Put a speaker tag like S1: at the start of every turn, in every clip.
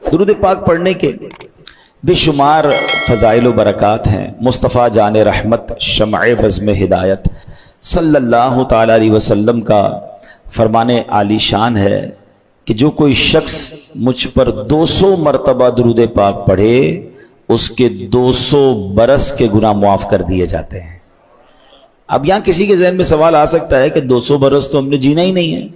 S1: درود پاک پڑھنے کے بے شمار فضائل و برکات ہیں۔ مصطفیٰ جان رحمت شمع بزم ہدایت صلی اللہ تعالی علیہ وسلم کا فرمان عالی شان ہے کہ جو کوئی شخص مجھ پر 200 مرتبہ درود پاک پڑھے اس کے 200 برس کے گناہ معاف کر دیے جاتے ہیں۔ اب یہاں کسی کے ذہن میں سوال آ سکتا ہے کہ 200 برس تو ہم نے جینا ہی نہیں ہے۔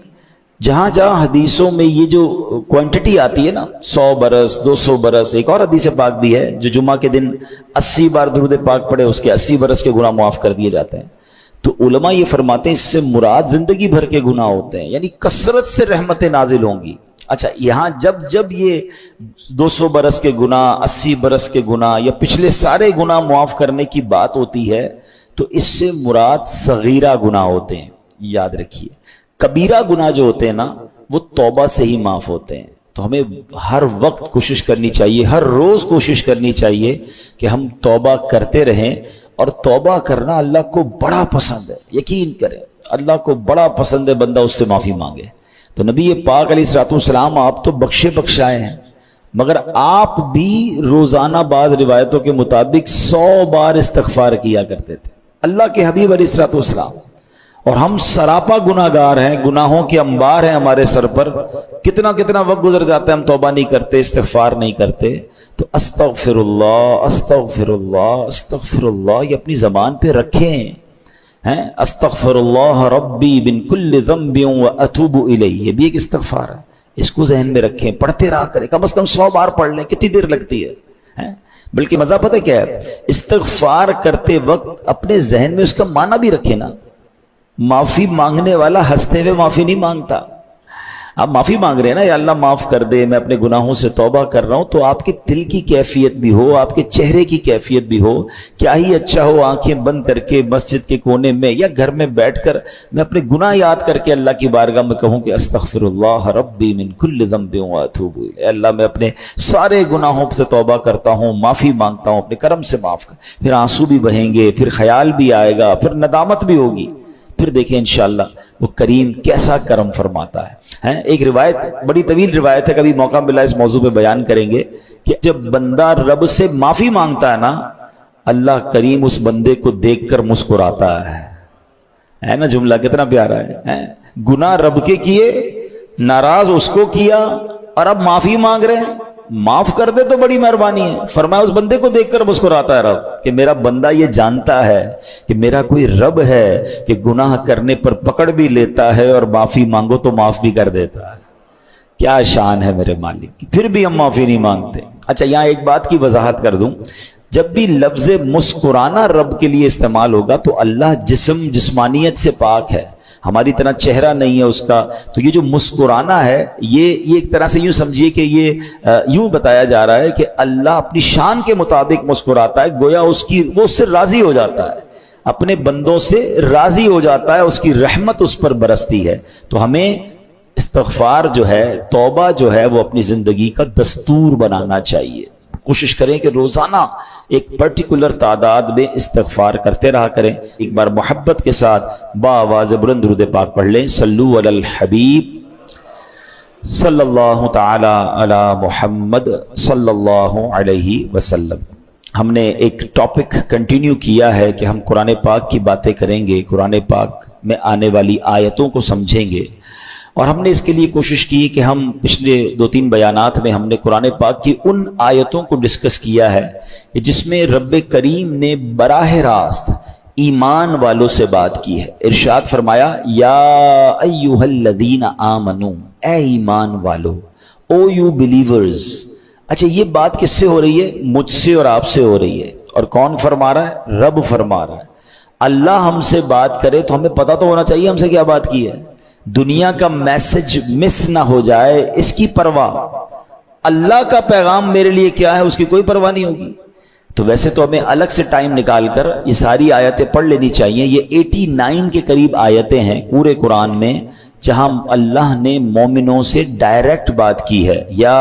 S1: جہاں جہاں حدیثوں میں یہ جو کوانٹٹی آتی ہے نا 100 برس 200 برس، ایک اور حدیث پاک بھی ہے جو جمعہ کے دن 80 بار درود پاک پڑھے اس کے 80 برس کے گناہ معاف کر دیے جاتے ہیں۔ تو علماء یہ فرماتے ہیں اس سے مراد زندگی بھر کے گناہ ہوتے ہیں، یعنی کثرت سے رحمتیں نازل ہوں گی۔ اچھا، یہاں جب یہ 200 برس کے گناہ 80 برس کے گناہ یا پچھلے سارے گناہ معاف کرنے کی بات ہوتی ہے تو اس سے مراد صغیرہ گناہ ہوتے ہیں۔ یاد رکھیے کبیرہ گناہ جو ہوتے ہیں نا وہ توبہ سے ہی معاف ہوتے ہیں۔ تو ہمیں ہر وقت کوشش کرنی چاہیے، ہر روز کوشش کرنی چاہیے کہ ہم توبہ کرتے رہیں، اور توبہ کرنا اللہ کو بڑا پسند ہے۔ یقین کریں اللہ کو بڑا پسند ہے بندہ اس سے معافی مانگے۔ تو نبی پاک علیہ الصلوۃ والسلام آپ تو بخشے بخشائے ہیں، مگر آپ بھی روزانہ بعض روایتوں کے مطابق 100 بار استغفار کیا کرتے تھے، اللہ کے حبیب علیہ الصلوۃ والسلام۔ اور ہم سراپا گناہ گار ہیں، گناہوں کے انبار ہیں ہمارے سر پر، کتنا وقت گزر جاتا ہے ہم توبہ نہیں کرتے، استغفار نہیں کرتے۔ تو استغفر اللہ استغفر اللہ استغفر اللہ یہ اپنی زبان پہ رکھیں ہیں۔ استغفر اللہ ربی من کل ذنب واتوب الیہ، یہ بھی ایک استغفار ہے، اس کو ذہن میں رکھیں، پڑھتے رہا کریں، کم از کم 100 بار پڑھ لیں، کتنی دیر لگتی ہے۔ بلکہ مزہ پتہ کیا ہے، استغفار کرتے وقت اپنے ذہن میں اس کا معنی بھی رکھیں نا۔ معافی مانگنے والا ہنستے ہوئے معافی نہیں مانگتا۔ آپ معافی مانگ رہے ہیں نا، یا اللہ معاف کر دے، میں اپنے گناہوں سے توبہ کر رہا ہوں، تو آپ کے دل کی کیفیت بھی ہو، آپ کے چہرے کی کیفیت بھی ہو۔ کیا ہی اچھا ہو آنکھیں بند کر کے مسجد کے کونے میں یا گھر میں بیٹھ کر میں اپنے گناہ یاد کر کے اللہ کی بارگاہ میں کہوں کہ استغفر اللہ ربی من کل ذنب واتوب الیہ، اے اللہ میں اپنے سارے گناہوں سے توبہ کرتا ہوں، معافی مانگتا ہوں، اپنے کرم سے معاف کر۔ پھر آنسو بھی بہیں گے، پھر خیال بھی آئے گا، پھر ندامت بھی ہوگی، پھر دیکھیں انشاءاللہ وہ کریم کیسا کرم فرماتا ہے۔ ایک روایت بڑی طویل روایت ہے، کبھی موقع ملا اس موضوع پہ بیان کریں گے کہ جب بندہ رب سے معافی مانگتا ہے نا، اللہ کریم اس بندے کو دیکھ کر مسکراتا ہے نا۔ جملہ کتنا پیارا ہے۔ گناہ رب کے کیے، ناراض اس کو کیا، اور اب معافی مانگ رہے ہیں، معاف کر دے تو بڑی مہربانی ہے۔ فرمایا اس بندے کو دیکھ کر مسکراتا ہے رب کہ میرا بندہ یہ جانتا ہے کہ میرا کوئی رب ہے کہ گناہ کرنے پر پکڑ بھی لیتا ہے اور معافی مانگو تو معاف بھی کر دیتا ہے۔ کیا شان ہے میرے مالک کی، پھر بھی ہم معافی نہیں مانگتے۔ اچھا، یہاں ایک بات کی وضاحت کر دوں، جب بھی لفظ مسکرانا رب کے لیے استعمال ہوگا تو اللہ جسمانیت سے پاک ہے، ہماری طرح چہرہ نہیں ہے اس کا۔ تو یہ جو مسکرانا ہے یہ ایک طرح سے یوں سمجھیے کہ یہ یوں بتایا جا رہا ہے کہ اللہ اپنی شان کے مطابق مسکراتا ہے، گویا وہ اس سے راضی ہو جاتا ہے، اپنے بندوں سے راضی ہو جاتا ہے، اس کی رحمت اس پر برستی ہے۔ تو ہمیں استغفار جو ہے، توبہ جو ہے، وہ اپنی زندگی کا دستور بنانا چاہیے۔ کوشش کریں کہ روزانہ ایک پرٹیکولر تعداد میں استغفار کرتے رہا کریں۔ ایک بار محبت کے ساتھ بآواز بلند درود پاک پڑھ لیں، صلو علی الحبیب صلی اللہ تعالی علی محمد صلی اللہ علیہ وسلم۔ ہم نے ایک ٹاپک کنٹینیو کیا ہے کہ ہم قرآن پاک کی باتیں کریں گے، قرآن پاک میں آنے والی آیتوں کو سمجھیں گے، اور ہم نے اس کے لیے کوشش کی کہ ہم پچھلے 2-3 بیانات میں ہم نے قرآن پاک کی ان آیتوں کو ڈسکس کیا ہے کہ جس میں رب کریم نے براہ راست ایمان والوں سے بات کی ہے۔ ارشاد فرمایا یا ایھا الذین آمنو، اے ایمان والو، او یو بلیورز۔ اچھا، یہ بات کس سے ہو رہی ہے؟ مجھ سے اور آپ سے ہو رہی ہے۔ اور کون فرما رہا ہے؟ رب فرما رہا ہے۔ اللہ ہم سے بات کرے تو ہمیں پتہ تو ہونا چاہیے ہم سے کیا بات کی ہے، دنیا کا میسج مس نہ ہو جائے اس کی پرواہ، اللہ کا پیغام میرے لیے کیا ہے اس کی کوئی پرواہ نہیں ہوگی۔ تو ویسے تو ہمیں الگ سے ٹائم نکال کر یہ ساری آیتیں پڑھ لینی چاہیے۔ یہ 89 کے قریب آیتیں ہیں پورے قرآن میں جہاں اللہ نے مومنوں سے ڈائریکٹ بات کی ہے، یا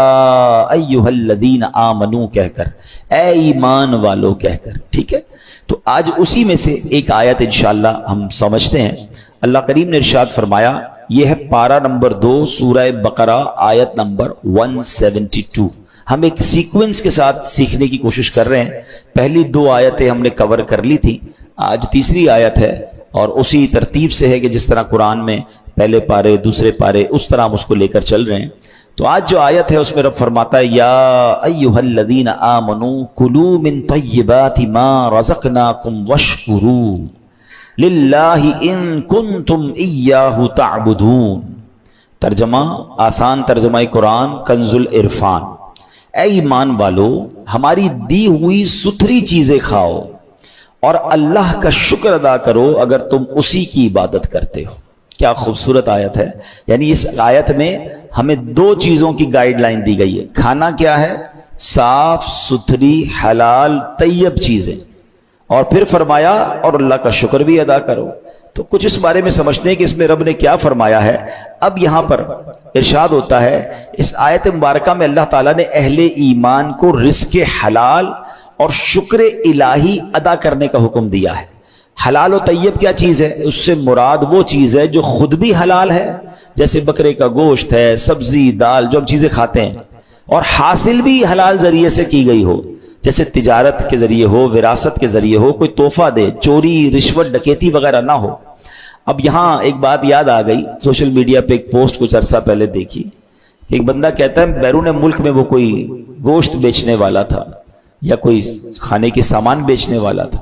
S1: ایھا الذین آمنو کہہ کر، اے ایمان والو کہہ کر، ٹھیک ہے۔ تو آج اسی میں سے ایک آیت انشاءاللہ ہم سمجھتے ہیں۔ اللہ کریم نے ارشاد فرمایا، یہ ہے پارہ نمبر 2 سورہ بقرہ آیت نمبر 172۔ ہم ایک سیکوینس کے ساتھ سیکھنے کی کوشش کر رہے ہیں. پہلی 2 آیتیں ہم نے کور کر لی تھی, آج تیسری آیت ہے, اور اسی ترتیب سے ہے کہ جس طرح قرآن میں پہلے پارے دوسرے پارے اس طرح ہم اس کو لے کر چل رہے ہیں. تو آج جو آیت ہے اس میں رب فرماتا ہے یا ایھا الذین آمنوا کلوا من طیبات ما رزقناکم واشکروا للہ ان کنتم ایاہ تعبدون. ترجمہ, آسان ترجمہ قرآن کنز العرفان. اے ایمان والو, ہماری دی ہوئی ستھری چیزیں کھاؤ اور اللہ کا شکر ادا کرو اگر تم اسی کی عبادت کرتے ہو. کیا خوبصورت آیت ہے. یعنی اس آیت میں ہمیں 2 چیزوں کی گائیڈ لائن دی گئی ہے. کھانا کیا ہے؟ صاف ستھری حلال طیب چیزیں, اور پھر فرمایا اور اللہ کا شکر بھی ادا کرو. تو کچھ اس بارے میں سمجھتے ہیں کہ اس میں رب نے کیا فرمایا ہے. اب یہاں پر ارشاد ہوتا ہے اس آیت مبارکہ میں اللہ تعالیٰ نے اہل ایمان کو رزق حلال اور شکر الہی ادا کرنے کا حکم دیا ہے. حلال و طیب کیا چیز ہے؟ اس سے مراد وہ چیز ہے جو خود بھی حلال ہے, جیسے بکرے کا گوشت ہے, سبزی دال جو ہم چیزیں کھاتے ہیں, اور حاصل بھی حلال ذریعے سے کی گئی ہو, جیسے تجارت کے ذریعے ہو, وراثت کے ذریعے ہو, کوئی تحفہ دے, چوری رشوت ڈکیتی وغیرہ نہ ہو. اب یہاں ایک بات یاد آ گئی, سوشل میڈیا پہ ایک پوسٹ کچھ عرصہ پہلے دیکھی کہ ایک بندہ کہتا ہے بیرون ملک میں وہ کوئی گوشت بیچنے والا تھا یا کوئی کھانے کے سامان بیچنے والا تھا,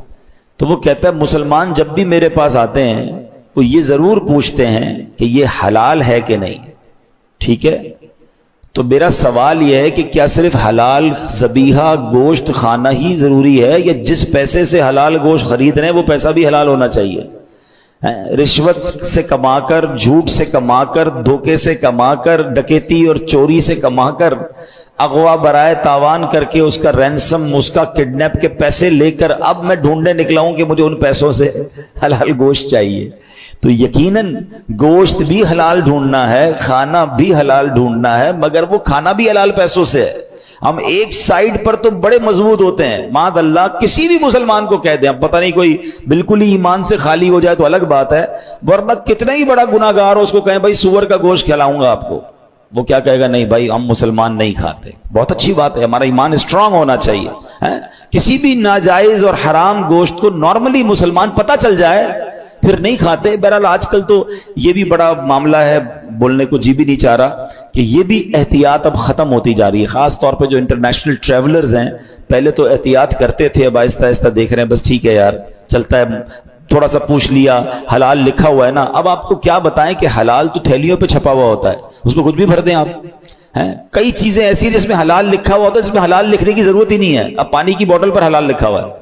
S1: تو وہ کہتا ہے مسلمان جب بھی میرے پاس آتے ہیں وہ یہ ضرور پوچھتے ہیں کہ یہ حلال ہے کہ نہیں. ٹھیک ہے, تو میرا سوال یہ ہے کہ کیا صرف حلال ذبیحہ گوشت کھانا ہی ضروری ہے, یا جس پیسے سے حلال گوشت خرید رہے ہیں وہ پیسہ بھی حلال ہونا چاہیے؟ رشوت سے کما کر, جھوٹ سے کما کر, دھوکے سے کما کر, ڈکیتی اور چوری سے کما کر, اغوا برائے تاوان کر کے اس کا رینسم, اس کا کڈنیپ کے پیسے لے کر اب میں ڈھونڈنے نکلا ہوں کہ مجھے ان پیسوں سے حلال گوشت چاہیے. تو یقیناً گوشت بھی حلال ڈھونڈنا ہے, کھانا بھی حلال ڈھونڈنا ہے, مگر وہ کھانا بھی حلال پیسوں سے ہے. ہم ایک سائیڈ پر تو بڑے مضبوط ہوتے ہیں, معاذ اللہ کسی بھی مسلمان کو کہہ دیں, اب پتہ نہیں کوئی بالکل ہی ایمان سے خالی ہو جائے تو الگ بات ہے, ورنہ کتنا ہی بڑا گناہ گار ہو اس کو کہیں بھائی سور کا گوشت کھلاؤں گا آپ کو, وہ کیا کہے گا؟ نہیں بھائی ہم مسلمان نہیں کھاتے. بہت اچھی بات ہے, ہمارا ایمان اسٹرانگ ہونا چاہیے. کسی بھی ناجائز اور حرام گوشت کو نارملی مسلمان پتہ چل جائے پھر نہیں کھاتے. بہرحال آج کل تو یہ بھی بڑا معاملہ ہے, بولنے کو جی بھی نہیں چاہ رہا کہ یہ بھی احتیاط اب ختم ہوتی جا رہی ہے, خاص طور پہ جو انٹرنیشنل ٹریولرز ہیں. پہلے تو احتیاط کرتے تھے, اب آہستہ آہستہ دیکھ رہے ہیں بس ٹھیک ہے یار چلتا ہے, تھوڑا سا پوچھ لیا حلال لکھا ہوا ہے نا. اب آپ کو کیا بتائیں کہ حلال تو تھیلیوں پہ چھپا ہوا ہوتا ہے, اس میں کچھ بھی بھر دیں آپ. کئی چیزیں ایسی ہیں جس میں حلال لکھا ہوا ہوتا ہے, جس میں حلال لکھنے کی ضرورت ہی نہیں ہے. اب پانی کی بوتل پر حلال لکھا ہوا ہے,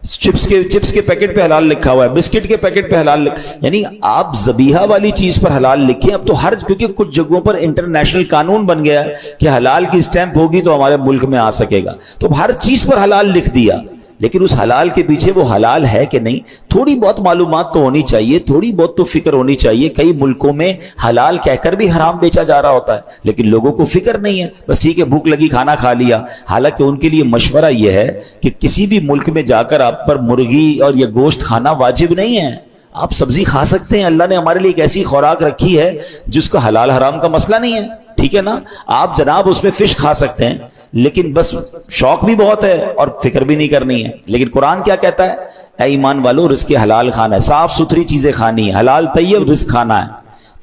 S1: چپس کے پیکٹ پہ حلال لکھا ہوا ہے, بسکٹ کے پیکٹ پہ حلال یعنی آپ ذبیحہ والی چیز پر حلال لکھیں. اب تو کیونکہ کچھ جگہوں پر انٹرنیشنل قانون بن گیا ہے کہ حلال کی سٹیمپ ہوگی تو ہمارے ملک میں آ سکے گا, تو ہر چیز پر حلال لکھ دیا. لیکن اس حلال کے پیچھے وہ حلال ہے کہ نہیں, تھوڑی بہت معلومات تو ہونی چاہیے, تھوڑی بہت تو فکر ہونی چاہیے. کئی ملکوں میں حلال کہہ کر بھی حرام بیچا جا رہا ہوتا ہے, لیکن لوگوں کو فکر نہیں ہے, بس ٹھیک ہے بھوک لگی کھانا کھا لیا. حالانکہ ان کے لیے مشورہ یہ ہے کہ کسی بھی ملک میں جا کر آپ پر مرغی اور یہ گوشت کھانا واجب نہیں ہے. آپ سبزی کھا سکتے ہیں, اللہ نے ہمارے لیے ایک ایسی خوراک رکھی ہے جس کا حلال حرام کا مسئلہ نہیں ہے. ٹھیک ہے نا, آپ جناب اس میں فش کھا سکتے ہیں, لیکن بس شوق بھی بہت ہے اور فکر بھی نہیں کرنی ہے. لیکن قرآن کیا کہتا ہے؟ اے ایمان والو رزق حلال کھانا ہے, صاف ستھری چیزیں کھانی ہے, حلال طیب رزق کھانا ہے.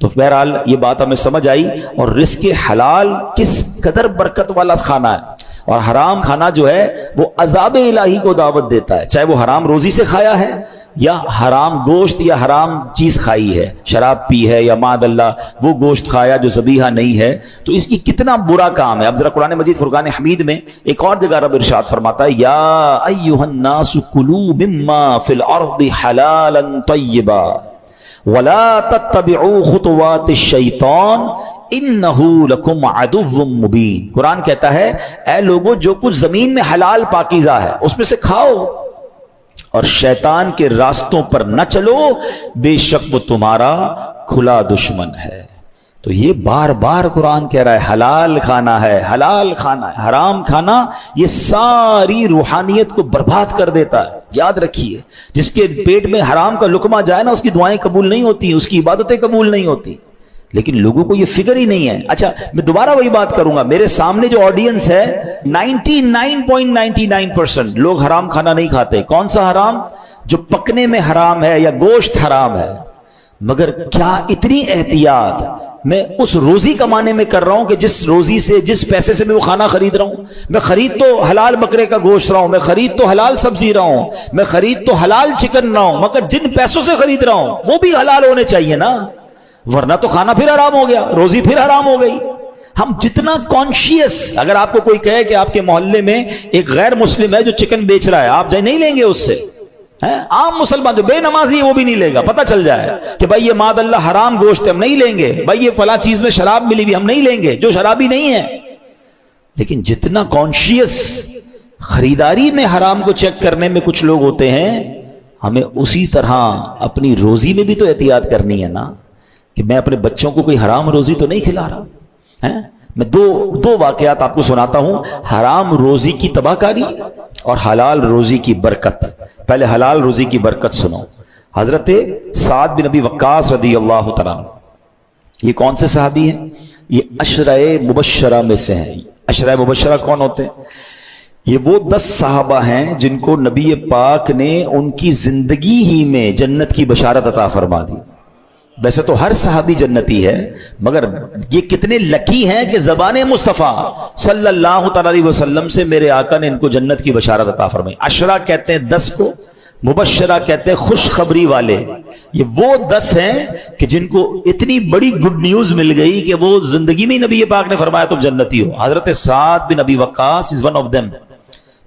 S1: تو بہرحال یہ بات ہمیں سمجھ آئی, اور رزق حلال کس قدر برکت والا کھانا ہے, اور حرام کھانا جو ہے وہ عذاب الہی کو دعوت دیتا ہے, چاہے وہ حرام روزی سے کھایا ہے یا حرام گوشت یا حرام چیز کھائی ہے, شراب پی ہے یا معاذ اللہ وہ گوشت کھایا جو ذبیحہ نہیں ہے, تو اس کی کتنا برا کام ہے. اب ذرا قرآن مجید فرقان حمید میں ایک اور جگہ رب ارشاد فرماتا ہے یا ایھا الناس کلوا مما فی الارض حلالا طیبا ولا تتبعوا خطوات الشیطان انہ لکم عدو مبین. قرآن کہتا ہے اے لوگو جو کچھ زمین میں حلال پاکیزہ ہے اس میں سے کھاؤ, اور شیطان کے راستوں پر نہ چلو, بے شک وہ تمہارا کھلا دشمن ہے. تو یہ بار بار قرآن کہہ رہا ہے حلال کھانا ہے, حلال کھانا ہے. حرام کھانا یہ ساری روحانیت کو برباد کر دیتا ہے. یاد رکھیے جس کے پیٹ میں حرام کا لقمہ جائے نا اس کی دعائیں قبول نہیں ہوتی, اس کی عبادتیں قبول نہیں ہوتی. لیکن لوگوں کو یہ فکر ہی نہیں ہے. اچھا میں دوبارہ وہی بات کروں گا, میرے سامنے جو آڈینس ہے 99.99% لوگ حرام کھانا نہیں کھاتے. کون سا حرام؟ جو پکنے میں حرام ہے یا گوشت حرام ہے. مگر کیا اتنی احتیاط میں اس روزی کمانے میں کر رہا ہوں کہ جس روزی سے، جس پیسے سے میں وہ کھانا خرید رہا ہوں؟ میں خرید تو حلال بکرے کا گوشت رہا ہوں، میں خرید تو حلال سبزی رہا ہوں، میں خرید تو حلال چکن رہا ہوں، مگر جن پیسوں سے خرید رہا ہوں وہ بھی حلال ہونے چاہیے نا، ورنہ تو کھانا پھر حرام ہو گیا، روزی پھر حرام ہو گئی. ہم جتنا کانشیس، اگر آپ کو کوئی کہے کہ آپ کے محلے میں ایک غیر مسلم ہے جو چکن بیچ رہا ہے، آپ جائے نہیں لیں گے اس سے. عام مسلمان جو بے نمازی ہے وہ بھی نہیں لے گا. پتہ چل جائے کہ بھائی یہ ماد اللہ حرام گوشت ہے، ہم نہیں لیں گے. بھائی یہ فلاں چیز میں شراب ملی ہوئی، ہم نہیں لیں گے، جو شرابی نہیں ہے. لیکن جتنا کانشیس خریداری میں حرام کو چیک کرنے میں کچھ لوگ ہوتے ہیں، ہمیں اسی طرح اپنی روزی میں بھی تو احتیاط کرنی ہے نا، کہ میں اپنے بچوں کو کوئی حرام روزی تو نہیں کھلا رہا. میں دو واقعات آپ کو سناتا ہوں، حرام روزی کی تباہ کاری اور حلال روزی کی برکت. پہلے حلال روزی کی برکت سنو. حضرت سعد بن ابی وقاص رضی اللہ تعالیٰ عنہ، یہ کون سے صحابی ہیں؟ یہ عشرہ مبشرہ میں سے ہیں. عشرہ مبشرہ کون ہوتے ہیں؟ یہ وہ 10 صحابہ ہیں جن کو نبی پاک نے ان کی زندگی ہی میں جنت کی بشارت عطا فرما دی. ویسے تو ہر صحابی جنتی ہے، مگر یہ کتنے لکی ہیں کہ زبان مصطفیٰ صلی اللہ تعالی علیہ وسلم سے میرے آقا نے ان کو جنت کی بشارت عطا فرمائی. عشرہ کہتے ہیں 10 کو، مبشرہ کہتے ہیں خوشخبری والے. یہ وہ 10 ہیں کہ جن کو اتنی بڑی گڈ نیوز مل گئی کہ وہ زندگی میں نبی پاک نے فرمایا تم جنتی ہو. حضرت سعد بن ابی وقاص از ون آف دیم.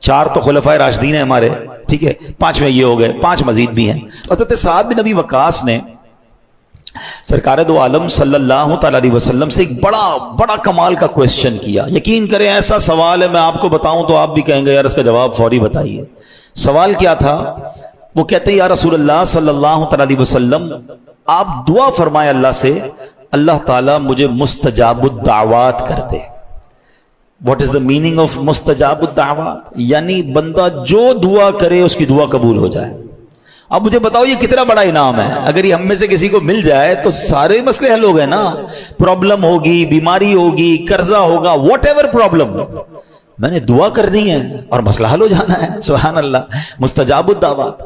S1: 4 تو خلفائے راشدین ہیں ہمارے، ٹھیک ہے، 5ویں یہ ہو گئے، 5 مزید بھی ہیں. حضرت سعد بن ابی وقاص نے سرکار دو عالم صلی اللہ تعالی علیہ وسلم سے ایک بڑا کمال کا کویسچن کیا. یقین کریں ایسا سوال ہے، میں آپ کو بتاؤں تو آپ بھی کہیں گے یار اس کا جواب فوری بتائیے. سوال کیا تھا؟ وہ کہتے ہیں یا رسول اللہ صلی اللہ تعالی علیہ وسلم، آپ دعا فرمائے اللہ سے، اللہ تعالیٰ مجھے مستجاب الدعوات کر دے. What is the meaning of مستجاب الدعوات؟ یعنی بندہ جو دعا کرے اس کی دعا قبول ہو جائے. اب مجھے بتاؤ یہ کتنا بڑا انعام ہے. اگر یہ ہم میں سے کسی کو مل جائے تو سارے مسئلے حل ہو گئے نا. پرابلم ہوگی، بیماری ہوگی، قرضہ ہوگا، واٹ ایور پرابلم، میں نے دعا کرنی ہے اور مسئلہ حل ہو جانا ہے. سبحان اللہ، مستجاب الدعوات.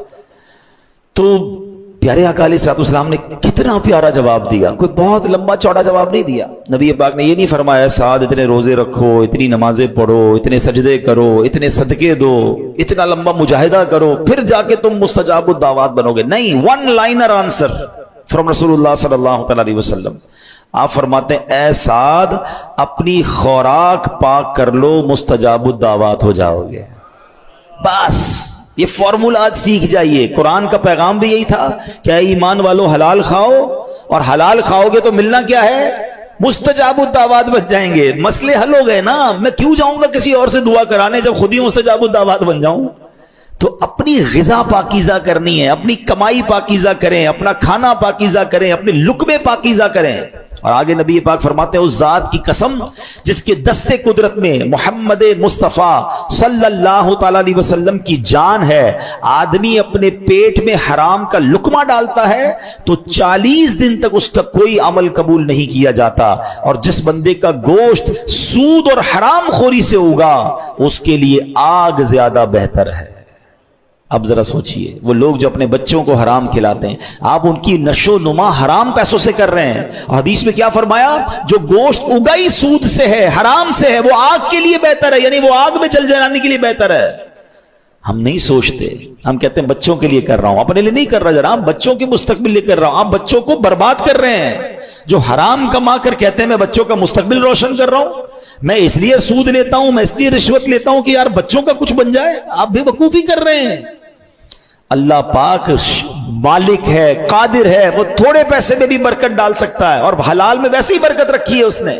S1: تو پیارے آقا علیہ الصلوۃ والسلام نے کتنا پیارا جواب دیا. کوئی بہت لمبا چوڑا جواب نہیں دیا. نبی پاک نے یہ نہیں فرمایا سعد اتنے روزے رکھو، اتنی نمازیں پڑھو، اتنے سجدے کرو، اتنے صدقے دو، اتنا لمبا مجاہدہ کرو، پھر جا کے تم مستجاب الدعوات بنو گے. نہیں، ون لائنر آنسر فرام رسول اللہ صلی اللہ تعالی علیہ وسلم. آپ فرماتے ہیں اے سعد اپنی خوراک پاک کر لو، مستجاب الدعوات ہو جاؤ گے. بس یہ فارمولہ آج سیکھ جائیے. قرآن کا پیغام بھی یہی تھا کہ اے ایمان والو حلال کھاؤ، اور حلال کھاؤ گے تو ملنا کیا ہے؟ مستجاب الدعوات بن جائیں گے. مسئلے حل ہو گئے نا. میں کیوں جاؤں گا کسی اور سے دعا کرانے جب خود ہی مستجاب الدعوات بن جاؤں؟ تو اپنی غذا پاکیزہ کرنی ہے، اپنی کمائی پاکیزہ کریں، اپنا کھانا پاکیزہ کریں، اپنے لقمے پاکیزہ کریں. اور آگے نبی پاک فرماتے ہیں اس ذات کی قسم جس کے دستے قدرت میں محمد مصطفیٰ صلی اللہ تعالی علیہ وسلم کی جان ہے، آدمی اپنے پیٹ میں حرام کا لقمہ ڈالتا ہے تو 40 دن تک اس کا کوئی عمل قبول نہیں کیا جاتا. اور جس بندے کا گوشت سود اور حرام خوری سے ہوگا اس کے لیے آگ زیادہ بہتر ہے. اب ذرا سوچئے، وہ لوگ جو اپنے بچوں کو حرام کھلاتے ہیں، آپ ان کی نشو نما حرام پیسوں سے کر رہے ہیں. حدیث میں کیا فرمایا؟ جو گوشت اگائی سود سے ہے، حرام سے ہے، وہ آگ کے لیے بہتر ہے، یعنی وہ آگ میں چل جانے کے لیے بہتر ہے. ہم نہیں سوچتے، ہم کہتے ہیں بچوں کے لیے کر رہا ہوں، اپنے لیے نہیں کر رہا جناب، بچوں کے مستقبل لیے کر رہا ہوں. آپ بچوں کو برباد کر رہے ہیں. جو حرام کما کر کہتے ہیں میں بچوں کا مستقبل روشن کر رہا ہوں، میں اس لیے سود لیتا ہوں، میں اس لیے رشوت لیتا ہوں کہ یار بچوں کا کچھ بن جائے، آپ بے وقوفی کر رہے ہیں. اللہ پاک مالک ہے، قادر ہے، وہ تھوڑے پیسے میں بھی برکت ڈال سکتا ہے، اور حلال میں ویسے ہی برکت رکھی ہے اس نے.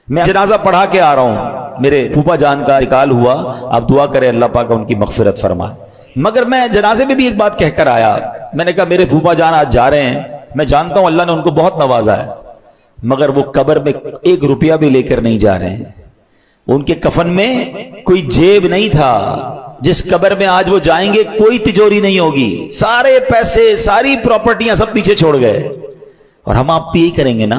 S1: میں جنازہ پڑھا کے آ رہا ہوں، میرے پھوپھا جان کا انتقال ہوا، آپ دعا کریں اللہ پاک ان کی مغفرت فرمائے. مگر میں جنازے میں بھی ایک بات کہہ کر آیا. میں نے کہا میرے پھوپھا جان آج جا رہے ہیں، میں جانتا ہوں اللہ نے ان کو بہت نوازا ہے، مگر وہ قبر میں 1 روپیہ بھی لے کر نہیں جا رہے ہیں. ان کے کفن میں کوئی جیب نہیں تھا. جس قبر میں آج وہ جائیں گے کوئی تجوری نہیں ہوگی، سارے پیسے، ساری پراپرٹیاں سب پیچھے چھوڑ گئے. اور ہم آپ بھی یہی کریں گے نا.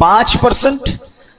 S1: 5%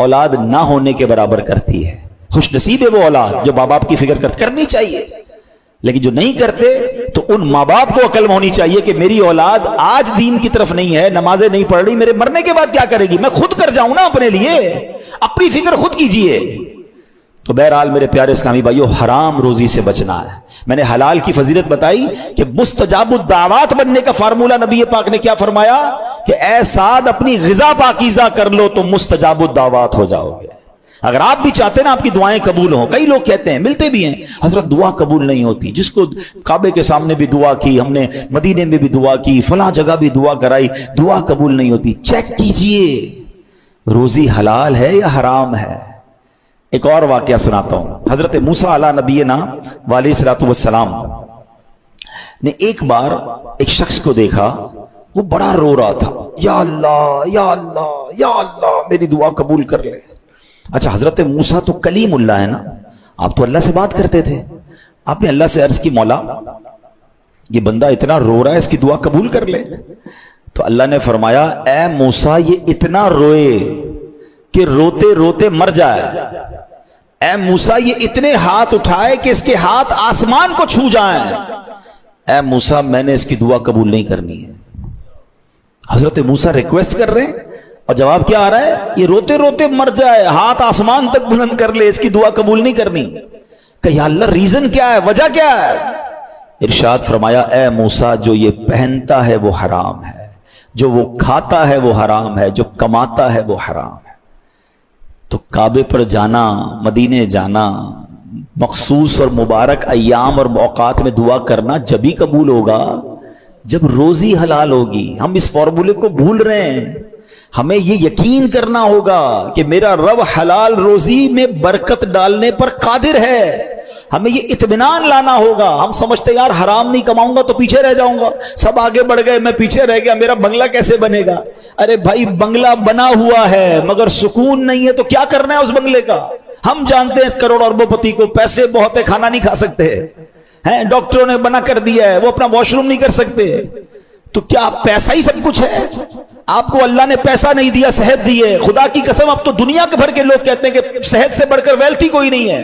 S1: اولاد نہ ہونے کے برابر کرتی ہے. خوش نصیب ہے وہ اولاد جو ماں باپ کی فکر کرنی چاہیے، لیکن جو نہیں کرتے تو ان ماں باپ کو عقل ہونی چاہیے کہ میری اولاد آج دین کی طرف نہیں ہے، نمازیں نہیں پڑھ رہی، میرے مرنے کے بعد کیا کرے گی؟ میں خود کر جاؤں نا اپنے لیے، اپنی فکر خود کیجئے. تو بہرحال میرے پیارے اسلامی بھائیو، حرام روزی سے بچنا ہے. میں نے حلال کی فضیلت بتائی کہ مستجاب الدعوات بننے کا فارمولہ نبی پاک نے کیا فرمایا کہ اے سعد اپنی غذا پاکیزہ کر لو تو مستجاب الدعوات ہو جاؤ گے. اگر آپ بھی چاہتے ہیں نا آپ کی دعائیں قبول ہوں. کئی لوگ کہتے ہیں، ملتے بھی ہیں، حضرت دعا قبول نہیں ہوتی. جس کو کعبے کے سامنے بھی دعا کی ہم نے، مدینے میں بھی دعا کی، فلاں جگہ بھی دعا کرائی، دعا قبول نہیں ہوتی. چیک کیجئے روزی حلال ہے یا حرام ہے. ایک اور واقعہ سناتا ہوں. حضرت موسیٰ علیہ نبینا علیہ الصلوۃ والسلام نے ایک بار ایک شخص کو دیکھا، وہ بڑا رو رہا تھا، یا اللہ یا اللہ یا اللہ میری دعا قبول کر لے. اچھا، حضرت موسیٰ تو کلیم اللہ ہے نا، آپ تو اللہ سے بات کرتے تھے. آپ نے اللہ سے عرض کی، مولا یہ بندہ اتنا رو رہا ہے، اس کی دعا قبول کر لے. تو اللہ نے فرمایا، اے موسیٰ یہ اتنا روئے کہ روتے روتے مر جائے. اے موسیٰ یہ اتنے ہاتھ اٹھائے کہ اس کے ہاتھ آسمان کو چھو جائیں. اے موسیٰ میں نے اس کی دعا قبول نہیں کرنی ہے. حضرت موسیٰ ریکویسٹ کر رہے ہیں اور جواب کیا آ رہا ہے؟ یہ روتے روتے مر جائے، ہاتھ آسمان تک بلند کر لے، اس کی دعا قبول نہیں کرنی. کہ یا اللہ ریزن کیا ہے، وجہ کیا ہے؟ ارشاد فرمایا، اے موسیٰ جو یہ پہنتا ہے وہ حرام ہے، جو وہ کھاتا ہے وہ حرام ہے، جو کماتا ہے وہ حرام ہے. تو کعبے پر جانا، مدینے جانا، مخصوص اور مبارک ایام اور اوقات میں دعا کرنا جبھی قبول ہوگا جب روزی حلال ہوگی. ہم اس فارمولے کو بھول رہے ہیں. ہمیں یہ یقین کرنا ہوگا کہ میرا رب حلال روزی میں برکت ڈالنے پر قادر ہے. ہمیں یہ اطمینان لانا ہوگا. ہم سمجھتے یار حرام نہیں کماؤں گا تو پیچھے رہ جاؤں گا، سب آگے بڑھ گئے میں پیچھے رہ گیا، میرا بنگلہ کیسے بنے گا؟ ارے بھائی بنگلہ بنا ہوا ہے مگر سکون نہیں ہے، تو کیا کرنا ہے اس بنگلے کا؟ ہم جانتے ہیں اس کروڑ اربوں پتی کو، پیسے بہت ہے، کھانا نہیں کھا سکتے ہیں، ڈاکٹروں نے منع کر دیا ہے، وہ اپنا واش روم نہیں کر سکتے. تو کیا پیسہ ہی سب کچھ ہے؟ آپ کو اللہ نے پیسہ نہیں دیا، صحت دی ہے. خدا کی قسم اب تو دنیا کے بھر کے لوگ کہتے ہیں کہ صحت سے بڑھ کر ویلتھ ہی کوئی نہیں ہے.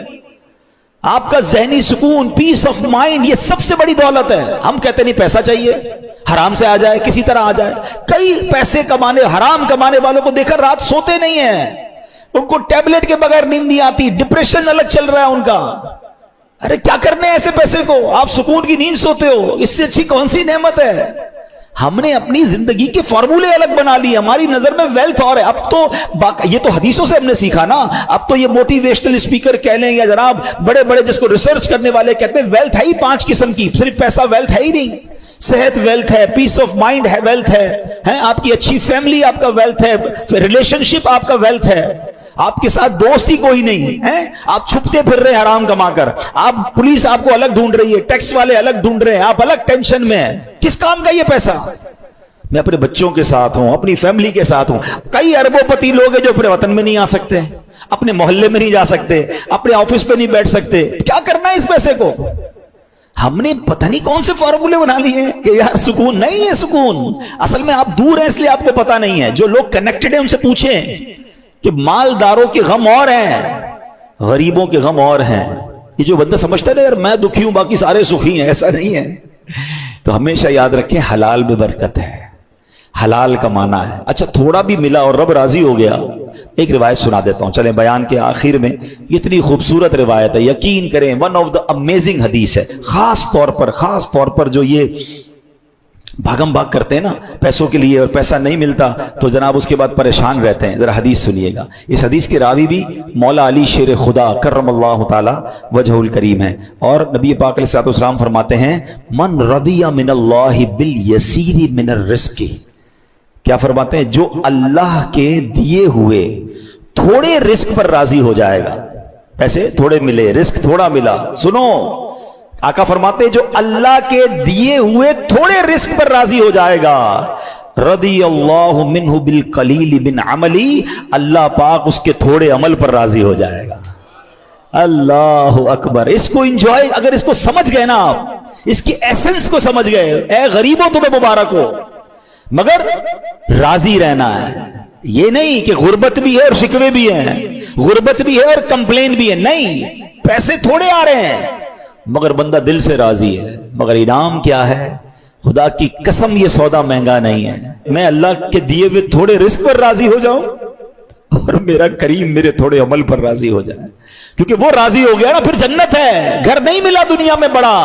S1: آپ کا ذہنی سکون، پیس آف مائنڈ، یہ سب سے بڑی دولت ہے. ہم کہتے نہیں پیسہ چاہیے، حرام سے آ جائے، کسی طرح آ جائے. کئی پیسے کمانے، حرام کمانے والوں کو دیکھا رات سوتے نہیں ہیں، ان کو ٹیبلٹ کے بغیر نیند نہیں آتی، ڈپریشن الگ چل رہا ہے ان کا. ارے کیا کرنے ایسے پیسے کو؟ آپ سکون کی نیند سوتے ہو، اس سے اچھی کون سی نعمت ہے؟ ہم نے اپنی زندگی کے فارمولے الگ بنا لیے. ہماری نظر میں ویلتھ اور ہے. اب تو یہ تو حدیثوں سے ہم نے سیکھا نا. اب تو یہ موٹیویشنل اسپیکر کہہ لیں یا جناب بڑے بڑے جس کو ریسرچ کرنے والے کہتے ہیں ویلتھ ہے ہی 5 قسم کی. صرف پیسہ ویلتھ ہے ہی نہیں. صحت ویلتھ ہے، پیس آف مائنڈ ہے ویلتھ ہے، آپ کی اچھی فیملی آپ کا ویلتھ ہے، ریلیشن شپ آپ کا ویلتھ ہے. آپ کے ساتھ دوست ہی کوئی نہیں ہے، آپ چھپتے پھر رہے حرام کما کر. آپ پولیس آپ کو الگ ڈھونڈ رہی ہے، ٹیکس والے الگ ڈھونڈ رہے ہیں، آپ الگ ٹینشن میں ہیں. کس کام کا یہ پیسہ؟ میں اپنے بچوں کے ساتھ ہوں، اپنی فیملی کے ساتھ ہوں. کئی اربوں پتی لوگ ہیں جو اپنے وطن میں نہیں آ سکتے، اپنے محلے میں نہیں جا سکتے، اپنے آفس پہ نہیں بیٹھ سکتے. کیا کرنا ہے اس پیسے کو؟ ہم نے پتہ نہیں کون سے فارمولے بنا لیے ہیں کہ یار سکون نہیں ہے. سکون اصل میں آپ دور ہیں اس لیے آپ کو پتہ نہیں ہے. جو لوگ کنیکٹڈ ہیں ان سے پوچھیں کہ مالداروں کے غم اور ہیں، غریبوں کے غم اور ہیں. یہ جو بندہ سمجھتا ہے نا یار میں دکھی ہوں باقی سارے سکھی ہیں، ایسا نہیں ہے. تو ہمیشہ یاد رکھیں حلال میں برکت ہے، حلال کمانا ہے. اچھا تھوڑا بھی ملا اور رب راضی ہو گیا. ایک روایت سنا دیتا ہوں چلیں بیان کے آخر میں. اتنی خوبصورت روایت ہے، یقین کریں ون آف دا امیزنگ حدیث ہے. خاص طور پر جو یہ بھاگم بھاگ کرتے ہیں نا پیسوں کے لیے اور پیسہ نہیں ملتا تو جناب اس کے بعد پریشان رہتے ہیں. ذرا حدیث سنیے گا. اس حدیث کے راوی بھی مولا علی شیر خدا کرم اللہ تعالی وجہ الکریم ہے. اور نبی پاک علیہ الصلوۃ والسلام فرماتے ہیں من رضی من اللہ بالیسیر من الرزق. کیا فرماتے ہیں؟ جو اللہ کے دیے ہوئے تھوڑے رزق پر راضی ہو جائے گا. پیسے تھوڑے ملے، رزق تھوڑا ملا. سنو آقا فرماتے ہیں جو اللہ کے دیے ہوئے تھوڑے رزق پر راضی ہو جائے گا رضی اللہ منہ بالقلیل من عملی، اللہ پاک اس کے تھوڑے عمل پر راضی ہو جائے گا. اللہ اکبر. اس کو انجوائے، اگر اس کو سمجھ گئے نا آپ، اس کی ایسنس کو سمجھ گئے، اے غریبوں تمہیں مبارک ہو، مگر راضی رہنا ہے. یہ نہیں کہ غربت بھی ہے اور شکوے بھی ہیں، غربت بھی ہے اور کمپلین بھی ہے، نہیں، پیسے تھوڑے آ رہے ہیں مگر بندہ دل سے راضی ہے۔ مگر انعام کیا ہے؟ خدا کی قسم یہ سودا مہنگا نہیں ہے، میں اللہ کے دیے ہوئے تھوڑے رزق پر راضی ہو جاؤں اور میرا کریم میرے تھوڑے عمل پر راضی ہو جائے، کیونکہ وہ راضی ہو گیا نا، پھر جنت ہے۔ گھر نہیں ملا دنیا میں بڑا،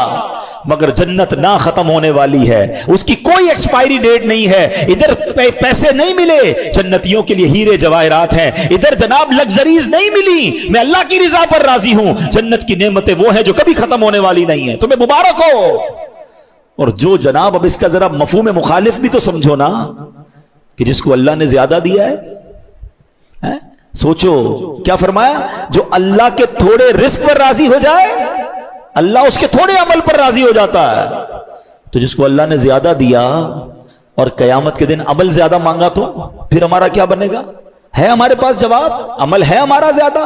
S1: مگر جنت نہ ختم ہونے والی ہے، اس کی کوئی ایکسپائری ڈیٹ نہیں ہے۔ ادھر پیسے نہیں ملے، جنتیوں کے لیے ہیرے جواہرات ہیں۔ ادھر جناب لگزریز نہیں ملی، میں اللہ کی رضا پر راضی ہوں۔ جنت کی نعمتیں وہ ہیں جو کبھی ختم ہونے والی نہیں ہیں، تمہیں مبارک ہو۔ اور جو جناب اب اس کا ذرا مفہوم مخالف بھی تو سمجھو نا، کہ جس کو اللہ نے زیادہ دیا ہے، سوچو کیا فرمایا، جو اللہ کے تھوڑے رزق پر راضی ہو جائے اللہ اس کے تھوڑے عمل پر راضی ہو جاتا ہے۔ تو جس کو اللہ نے زیادہ دیا اور قیامت کے دن عمل زیادہ مانگا تو پھر ہمارا کیا بنے گا؟ ہے ہمارے پاس جواب؟ عمل ہے ہمارا زیادہ،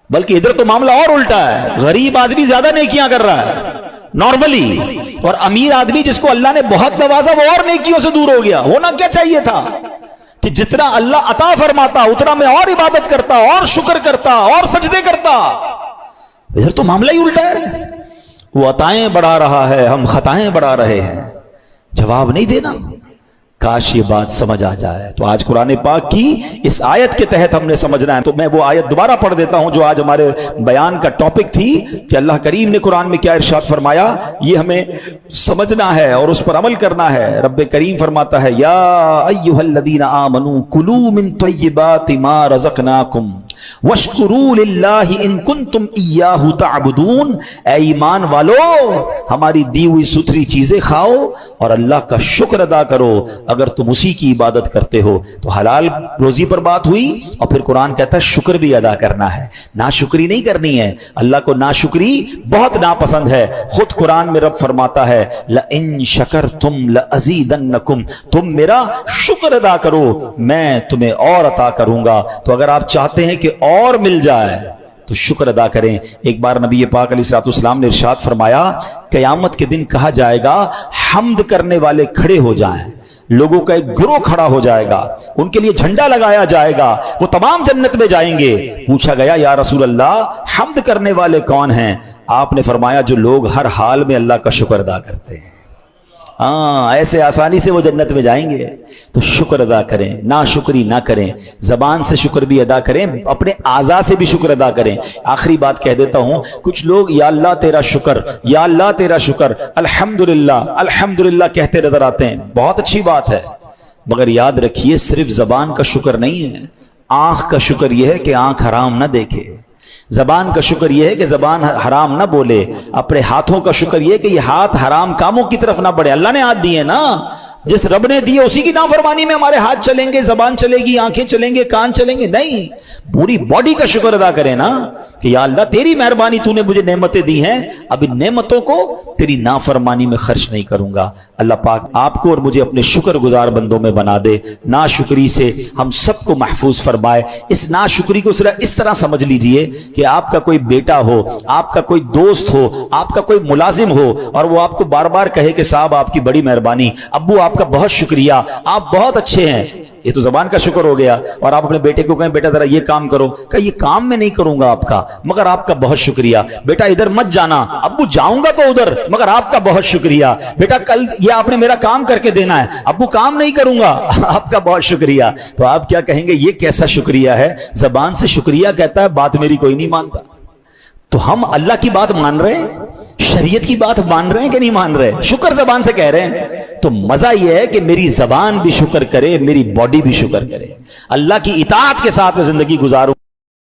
S1: بلکہ ادھر تو معاملہ اور الٹا ہے، غریب آدمی زیادہ نیکیاں کر رہا ہے نارملی، اور امیر آدمی جس کو اللہ نے بہت نوازا وہ اور نیکیوں سے دور ہو گیا۔ ہونا کیا چاہیے تھا کہ جتنا اللہ عطا فرماتا اتنا میں اور عبادت کرتا، اور شکر کرتا، اور سجدے کرتا۔ ادھر تو معاملہ ہی الٹا ہے، وہ عطائیں بڑھا رہا ہے، ہم خطائیں بڑھا رہے ہیں، جواب نہیں دینا۔ کاش یہ بات سمجھ آ جائے۔ تو آج قرآن پاک کی اس آیت کے تحت ہم نے سمجھنا ہے، تو میں وہ آیت دوبارہ پڑھ دیتا ہوں جو آج ہمارے بیان کا ٹاپک تھی، کہ اللہ کریم نے قرآن میں کیا ارشاد فرمایا، یہ ہمیں سمجھنا ہے اور اس پر عمل کرنا ہے۔ رب کریم فرماتا ہے، یا ایھا الذین آمنوا کلوا من طیبات ما رزقناکم واشکروا للہ ان کنتم ایاہ تعبدون۔ اے ایمان والو، ہماری دی ہوئی ستھری چیزیں کھاؤ اور اللہ کا شکر ادا کرو اگر تم اسی کی عبادت کرتے ہو۔ تو حلال روزی پر بات ہوئی، اور پھر قرآن کہتا ہے شکر بھی ادا کرنا ہے، ناشکری نہیں کرنی ہے۔ اللہ کو ناشکری بہت ناپسند ہے۔ خود قرآن میں رب فرماتا ہے، لَإِن شَكَرْتُمْ لَأَزِيدَنَّكُمْ، تم میرا شکر ادا کرو میں تمہیں اور عطا کروں گا۔ تو اگر آپ چاہتے ہیں کہ اور مل جائے تو شکر ادا کریں۔ ایک بار نبی پاک علیہ الصلوۃ والسلام نے ارشاد فرمایا، قیامت کے دن کہا جائے گا حمد کرنے والے کھڑے ہو جائیں، لوگوں کا ایک گروہ کھڑا ہو جائے گا، ان کے لیے جھنڈا لگایا جائے گا، وہ تمام جنت میں جائیں گے۔ پوچھا گیا، یا رسول اللہ حمد کرنے والے کون ہیں؟ آپ نے فرمایا، جو لوگ ہر حال میں اللہ کا شکر ادا کرتے ہیں۔ ایسے آسانی سے وہ جنت میں جائیں گے۔ تو شکر ادا کریں، ناشکری نہ کریں، زبان سے شکر بھی ادا کریں، اپنے اعضاء سے بھی شکر ادا کریں۔ آخری بات کہہ دیتا ہوں، کچھ لوگ یا اللہ تیرا شکر، یا اللہ تیرا شکر، الحمدللہ الحمدللہ کہتے نظر آتے ہیں، بہت اچھی بات ہے، مگر یاد رکھیے صرف زبان کا شکر نہیں ہے، آنکھ کا شکر یہ ہے کہ آنکھ حرام نہ دیکھے، زبان کا شکر یہ ہے کہ زبان حرام نہ بولے، اپنے ہاتھوں کا شکر یہ ہے کہ یہ ہاتھ حرام کاموں کی طرف نہ بڑھے۔ اللہ نے ہاتھ دیے نا، جس رب نے دیے اسی کی نافرمانی میں ہمارے ہاتھ چلیں گے، زبان چلے گی، آنکھیں چلیں گے، کان چلیں گے؟ نہیں، پوری باڈی کا شکر ادا کریں نا، کہ یا اللہ تیری مہربانی، تو نے مجھے نعمتیں دی ہیں، اب ان نعمتوں کو تیری نافرمانی میں خرچ نہیں کروں گا۔ اللہ پاک آپ کو اور مجھے اپنے شکر گزار بندوں میں بنا دے، ناشکری سے ہم سب کو محفوظ فرمائے۔ اس ناشکری کو صرف اس طرح سمجھ لیجئے کہ آپ کا کوئی بیٹا ہو، آپ کا کوئی دوست ہو، آپ کا کوئی ملازم ہو، اور وہ آپ کو بار بار کہے کہ صاحب آپ کی بڑی مہربانی، ابو آپ کا بہت شکریہ، آپ بہت اچھے ہیں، یہ تو زبان کا شکر ہو گیا۔ اور آپ اپنے بیٹے کو کہیں بیٹا ذرا یہ کام کرو، کہ یہ کام میں نہیں کروں گا آپ کا، مگر آپ کا بہت شکریہ۔ بیٹا ادھر مت جانا، ابو جاؤں گا تو ادھر، مگر آپ کا بہت شکریہ۔ بیٹا کل یہ آپ نے میرا کام کر کے دینا ہے، ابو کام نہیں کروں گا، آپ کا بہت شکریہ۔ تو آپ کیا کہیں گے، یہ کیسا شکریہ ہے؟ زبان سے شکریہ کہتا ہے، بات میری کوئی نہیں مانتا۔ تو ہم اللہ کی بات مان رہے ہیں، شریعت کی بات مان رہے ہیں کہ نہیں مان رہے؟ شکر زبان سے کہہ رہے ہیں۔ تو مزہ یہ ہے کہ میری زبان بھی شکر کرے، میری باڈی بھی شکر کرے، اللہ کی اطاعت کے ساتھ میں زندگی گزاروں۔